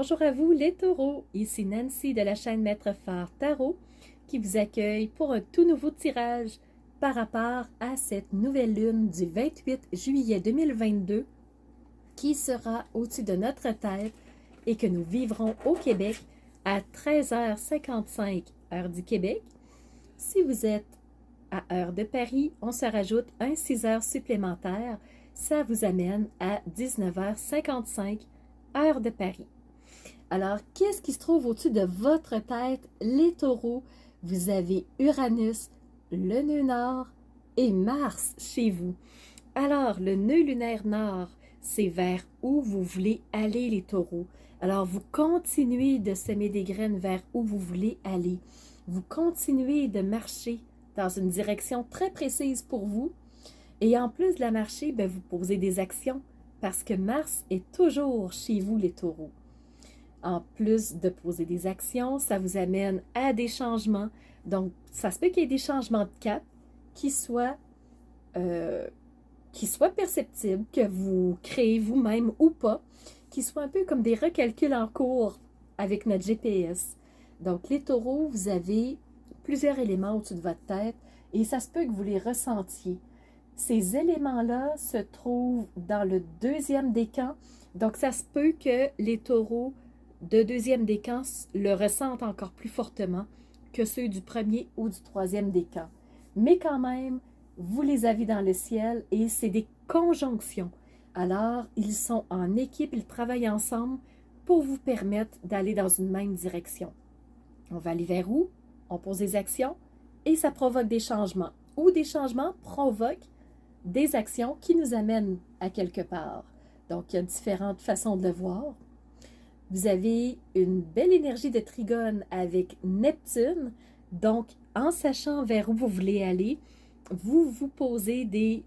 Bonjour à vous les taureaux, ici Nancy de la chaîne Maître Phare Tarot qui vous accueille pour un tout nouveau tirage par rapport à cette nouvelle lune du 28 juillet 2022 qui sera au-dessus de notre tête et que nous vivrons au Québec à 13h55 heure du Québec. Si vous êtes à heure de Paris, on se rajoute un 6 heures supplémentaire. Ça vous amène à 19h55 heure de Paris. Alors, qu'est-ce qui se trouve au-dessus de votre tête, les taureaux? Vous avez Uranus, le nœud nord et Mars chez vous. Alors, le nœud lunaire nord, c'est vers où vous voulez aller, les taureaux. Alors, vous continuez de semer des graines vers où vous voulez aller. Vous continuez de marcher dans une direction très précise pour vous. Et en plus de la marcher, vous posez des actions parce que Mars est toujours chez vous, les taureaux. En plus de poser des actions, ça vous amène à des changements. Donc, ça se peut qu'il y ait des changements de cap qui soient perceptibles, que vous créez vous-même ou pas, qui soient un peu comme des recalculs en cours avec notre GPS. Donc, les taureaux, vous avez plusieurs éléments au-dessus de votre tête et ça se peut que vous les ressentiez. Ces éléments-là se trouvent dans le deuxième décan. Donc, ça se peut que les taureaux de deuxième décan le ressentent encore plus fortement que ceux du premier ou du troisième décan. Mais quand même, vous les avez dans le ciel et c'est des conjonctions. Alors, ils sont en équipe, ils travaillent ensemble pour vous permettre d'aller dans une même direction. On va aller vers où? On pose des actions et ça provoque des changements. Ou des changements provoquent des actions qui nous amènent à quelque part. Donc, il y a différentes façons de le voir. Vous avez une belle énergie de trigone avec Neptune. Donc, en sachant vers où vous voulez aller, vous vous posez des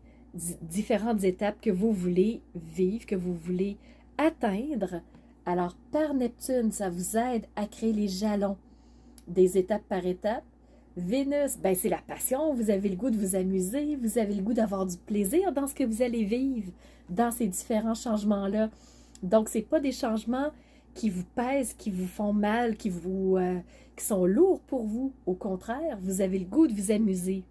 différentes étapes que vous voulez vivre, que vous voulez atteindre. Alors, par Neptune, ça vous aide à créer les jalons des étapes par étape. Vénus, c'est la passion, vous avez le goût de vous amuser, vous avez le goût d'avoir du plaisir dans ce que vous allez vivre, dans ces différents changements-là. Donc, ce n'est pas des changements qui vous pèsent, qui vous font mal, qui sont lourds pour vous. Au contraire, vous avez le goût de vous amuser.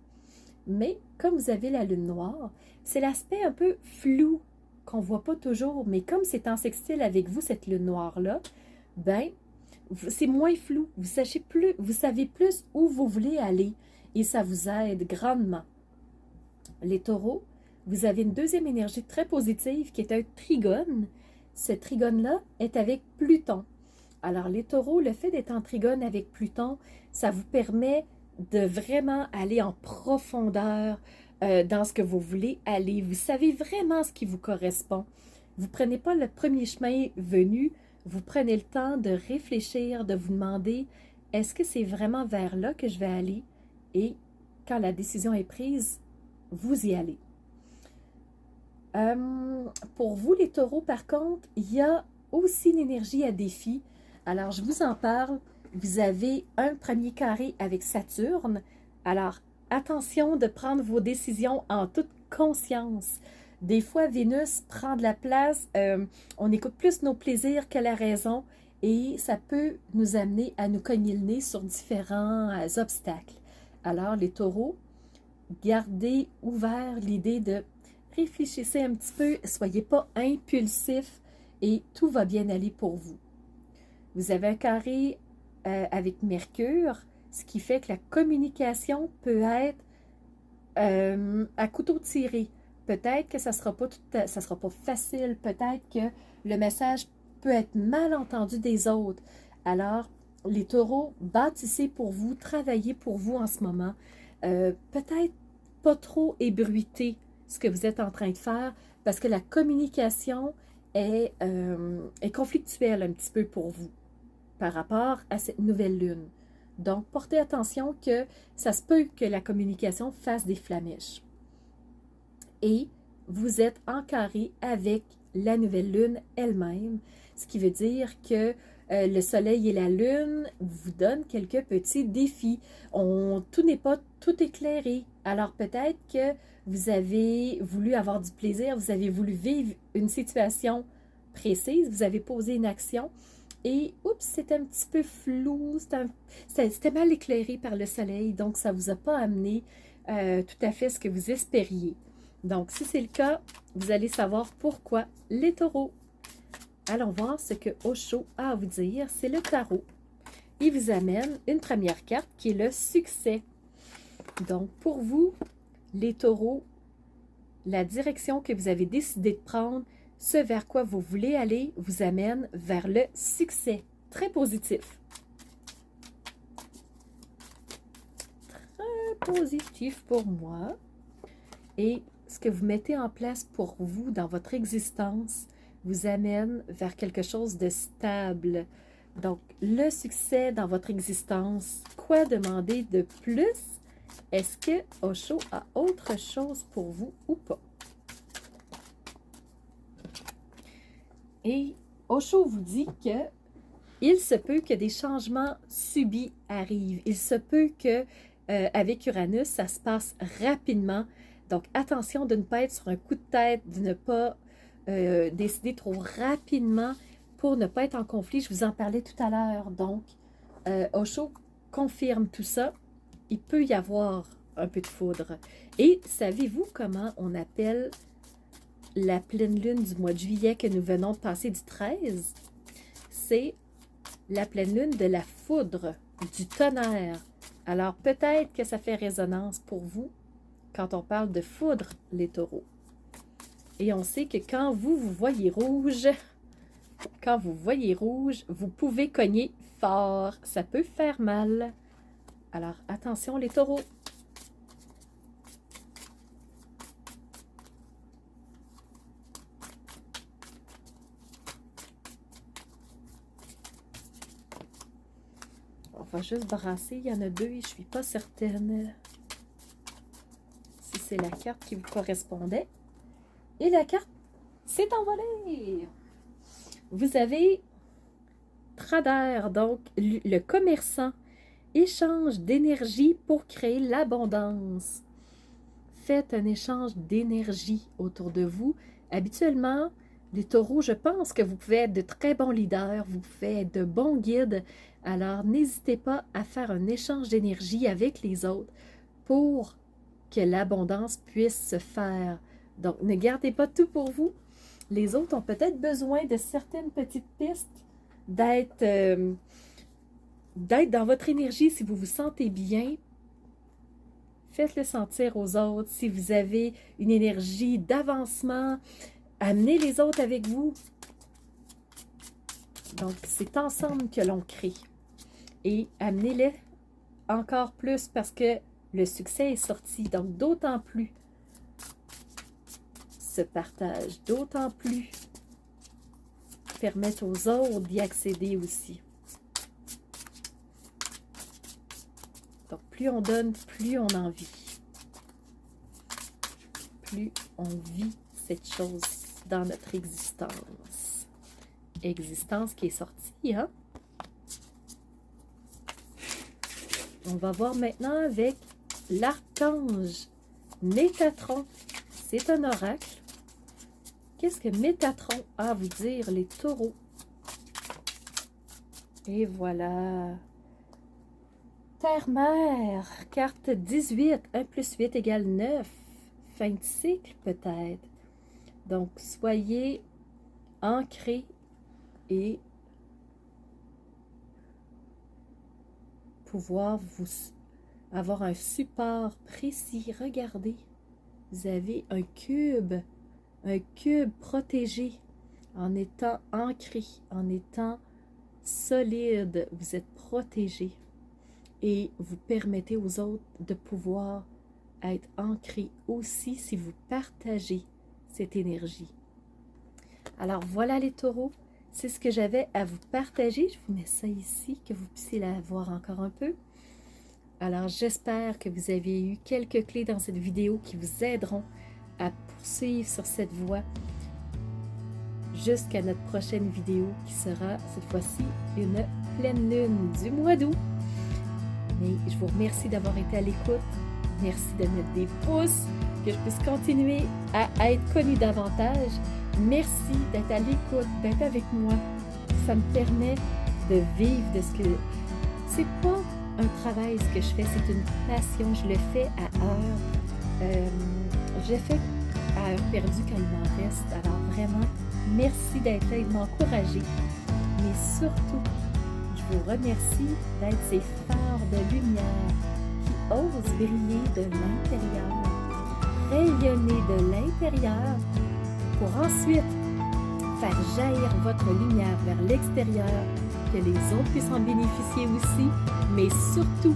Mais comme vous avez la lune noire, c'est l'aspect un peu flou qu'on ne voit pas toujours, mais comme c'est en sextile avec vous, cette lune noire-là, c'est moins flou. Vous savez plus où vous voulez aller et ça vous aide grandement. Les taureaux, vous avez une deuxième énergie très positive qui est un trigone. Ce trigone-là est avec Pluton. Alors, les taureaux, le fait d'être en trigone avec Pluton, ça vous permet de vraiment aller en profondeur dans ce que vous voulez aller. Vous savez vraiment ce qui vous correspond. Vous ne prenez pas le premier chemin venu, vous prenez le temps de réfléchir, de vous demander est-ce que c'est vraiment vers là que je vais aller? Et quand la décision est prise, vous y allez. Pour vous, les taureaux, par contre, il y a aussi une énergie à défi. Alors, je vous en parle. Vous avez un premier carré avec Saturne. Alors, attention de prendre vos décisions en toute conscience. Des fois, Vénus prend de la place. On écoute plus nos plaisirs que la raison et ça peut nous amener à nous cogner le nez sur différents obstacles. Alors, les taureaux, gardez ouvert l'idée de réfléchissez un petit peu, soyez pas impulsifs et tout va bien aller pour vous. Vous avez un carré avec Mercure, ce qui fait que la communication peut être à couteau tiré. Peut-être que ça sera pas facile, peut-être que le message peut être mal entendu des autres. Alors, les taureaux, bâtissez pour vous, travaillez pour vous en ce moment. Peut-être pas trop ébruiter ce que vous êtes en train de faire parce que la communication est conflictuelle un petit peu pour vous par rapport à cette nouvelle lune. Donc, portez attention que ça se peut que la communication fasse des flamèches. Et vous êtes en carré avec la nouvelle lune elle-même, ce qui veut dire que le soleil et la lune vous donnent quelques petits défis. Tout n'est pas tout éclairé. Alors peut-être que vous avez voulu avoir du plaisir, vous avez voulu vivre une situation précise, vous avez posé une action Et, oups, c'était un petit peu flou, c'était mal éclairé par le soleil, donc ça ne vous a pas amené tout à fait ce que vous espériez. Donc, si c'est le cas, vous allez savoir pourquoi les taureaux. Allons voir ce que Osho a à vous dire. C'est le tarot. Il vous amène une première carte qui est le succès. Donc, pour vous, les taureaux, la direction que vous avez décidé de prendre, ce vers quoi vous voulez aller, vous amène vers le succès. Très positif. Très positif pour moi. Et ce que vous mettez en place pour vous dans votre existence vous amène vers quelque chose de stable. Donc, le succès dans votre existence, quoi demander de plus? Est-ce que Osho a autre chose pour vous ou pas? Et Osho vous dit que il se peut que des changements subis arrivent. Il se peut que avec Uranus, ça se passe rapidement. Donc, attention de ne pas être sur un coup de tête, de ne pas décider trop rapidement pour ne pas être en conflit. Je vous en parlais tout à l'heure. Donc, Osho confirme tout ça. Il peut y avoir un peu de foudre. Et savez-vous comment on appelle la pleine lune du mois de juillet que nous venons de passer du 13? C'est la pleine lune de la foudre, du tonnerre. Alors, peut-être que ça fait résonance pour vous quand on parle de foudre, les taureaux. Et on sait que quand vous voyez rouge, vous pouvez cogner fort. Ça peut faire mal. Alors, attention les taureaux. On va juste brasser. Il y en a deux et je ne suis pas certaine si c'est la carte qui vous correspondait. Et la carte s'est envolée. Vous avez Trader, donc le commerçant, échange d'énergie pour créer l'abondance. Faites un échange d'énergie autour de vous. Habituellement, les taureaux, je pense que vous pouvez être de très bons leaders, vous pouvez être de bons guides. Alors, n'hésitez pas à faire un échange d'énergie avec les autres pour que l'abondance puisse se faire. Donc, ne gardez pas tout pour vous. Les autres ont peut-être besoin de certaines petites pistes, d'être dans votre énergie si vous vous sentez bien. Faites-le sentir aux autres. Si vous avez une énergie d'avancement, amenez les autres avec vous. Donc, c'est ensemble que l'on crée. Et amenez-les encore plus parce que le succès est sorti. Donc, d'autant plus ce partage, d'autant plus permettre aux autres d'y accéder aussi. Donc, plus on donne, plus on en vit. Plus on vit cette chose dans notre existence. Existence qui est sortie, hein? On va voir maintenant avec l'archange Métatron. C'est un oracle. Qu'est-ce que Métatron a à vous dire, les taureaux? Et voilà. Terre-mère, carte 18. 1 plus 8 égale 9. Fin de cycle, peut-être. Donc, soyez ancrés et pouvoir vous avoir un support précis. Regardez, vous avez un cube protégé en étant ancré, en étant solide. Vous êtes protégé et vous permettez aux autres de pouvoir être ancrés aussi si vous partagez cette énergie. Alors voilà les taureaux, c'est ce que j'avais à vous partager. Je vous mets ça ici, que vous puissiez la voir encore un peu. Alors j'espère que vous avez eu quelques clés dans cette vidéo qui vous aideront à poursuivre sur cette voie jusqu'à notre prochaine vidéo qui sera cette fois-ci une pleine lune du mois d'août. Mais je vous remercie d'avoir été à l'écoute. Merci de mettre des pouces, que je puisse continuer à être connue davantage. Merci d'être à l'écoute, d'être avec moi. ça me permet de vivre de ce que... C'est pas un travail ce que je fais, c'est une passion. Je le fais à heure. Je le fais à heure perdue quand il m'en reste. Alors vraiment, merci d'être là et de m'encourager. Mais surtout, je vous remercie d'être ces phares de lumière qui osent briller de l'intérieur, rayonner de l'intérieur pour ensuite faire jaillir votre lumière vers l'extérieur, que les autres puissent en bénéficier aussi, mais surtout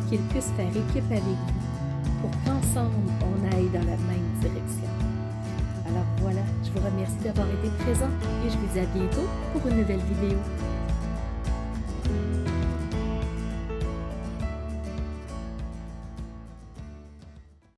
qu'ils puissent faire équipe avec vous pour qu'ensemble on aille dans la même direction. Alors voilà, je vous remercie d'avoir été présent et je vous dis à bientôt pour une nouvelle vidéo.